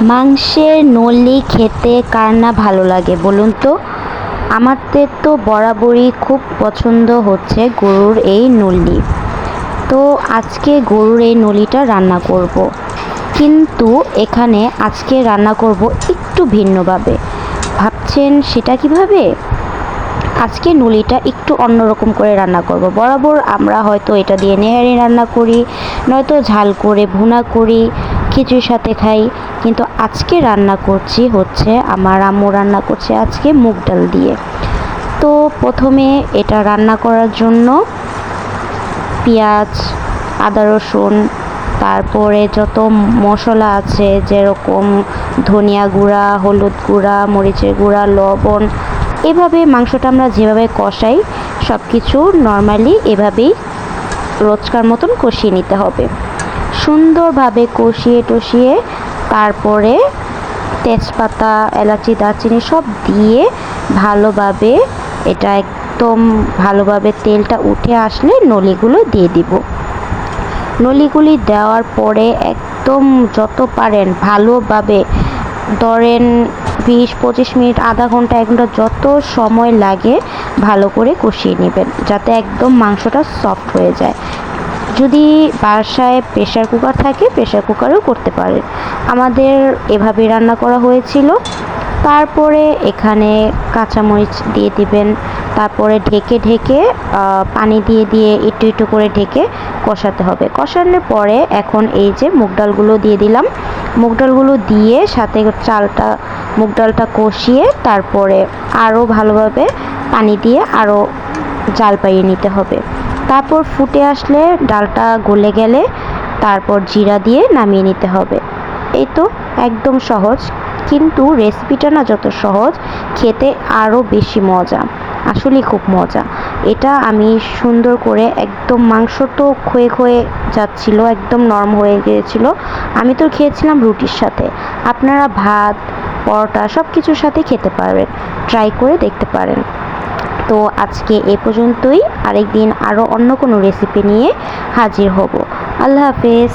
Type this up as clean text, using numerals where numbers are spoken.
মাংসের নলি খেতে কার না ভালো লাগে বলুন তো। আমাদের তো বরাবরই খুব পছন্দ হচ্ছে গরুর এই নলি। তো আজকে গরুর এই নলিটা রান্না করব। কিন্তু এখানে আজকে রান্না করব একটু ভিন্নভাবে। ভাবছেন সেটা কিভাবে? আজকে নলিটা একটু অন্যরকম করে রান্না করব। বরাবর আমরা হয়তো এটা দিয়ে নেহারি রান্না করি, নয়তো ঝাল করে ভুনা করি, খিচুড়ির সাথে খাই। কিন্তু আজকে রান্না করছি হচ্ছে আমার আম্মু রান্না করছে আজকে মুগ ডাল দিয়ে। তো প্রথমে এটা রান্না করার জন্য পেঁয়াজ, আদা রসুন, তারপরে যত মশলা আছে যেরকম ধনিয়া গুঁড়া, হলুদ গুঁড়া, মরিচের গুঁড়া, লবণ, এভাবে মাংসটা আমরা যেভাবে কষাই সব কিছু নর্মালি এভাবেই রোজকার মতন কষিয়ে নিতে হবে। সুন্দরভাবে কষিয়ে টষিয়ে তারপরে তেজপাতা, এলাচি, দারচিনি সব দিয়ে ভালোভাবে এটা একদম ভালোভাবে তেলটা উঠে আসলে নলিগুলো দিয়ে দিব। নলিগুলি দেওয়ার পরে একদম যত পারেন ভালোভাবে ধরেন 20-25 মিনিট, আধা ঘন্টা, 1 ঘন্টা যত সময় লাগে ভালো করে কষিয়ে নেবেন যাতে একদম মাংসটা সফট হয়ে যায়। যদি বাসায় প্রেশার কুকার থাকে প্রেশার কুকারেও করতে পারেন। আমাদের এভাবে রান্না করা হয়েছিল। তারপরে এখানে কাঁচামরিচ দিয়ে দিবেন। তারপরে ঢেকে ঢেকে পানি দিয়ে দিয়ে একটু একটু করে ঢেকে কষাতে হবে। কষানোর পরে এখন এই যে মুগ ডালগুলো দিয়ে দিলাম। মুগ ডালগুলো দিয়ে সাথে মুগ ডালটা কষিয়ে তারপরে আরও ভালোভাবে পানি দিয়ে আরও জাল পাইয়ে নিতে হবে। তারপর ফুটে আসলে ডালটা গলে গেলে তারপর জিরা দিয়ে নামিয়ে নিতে হবে। এই তো, একদম সহজ। কিন্তু রেসিপিটা না যত সহজ, খেতে আরও বেশি মজা। আসলেই খুব মজা। এটা আমি সুন্দর করে একদম মাংস তো ক্ষয়ে ক্ষয়ে যাচ্ছিল, একদম নরম হয়ে গিয়েছিল। আমি তো খেয়েছিলাম রুটির সাথে। আপনারা ভাত, পরোটা সব কিছুর সাথে খেতে পারবেন। ট্রাই করে দেখতে পারেন। তো আজকে এ পর্যন্তই। আরেকদিন আরও অন্য কোনো রেসিপি নিয়ে হাজির হব। আল্লাহ হাফেজ।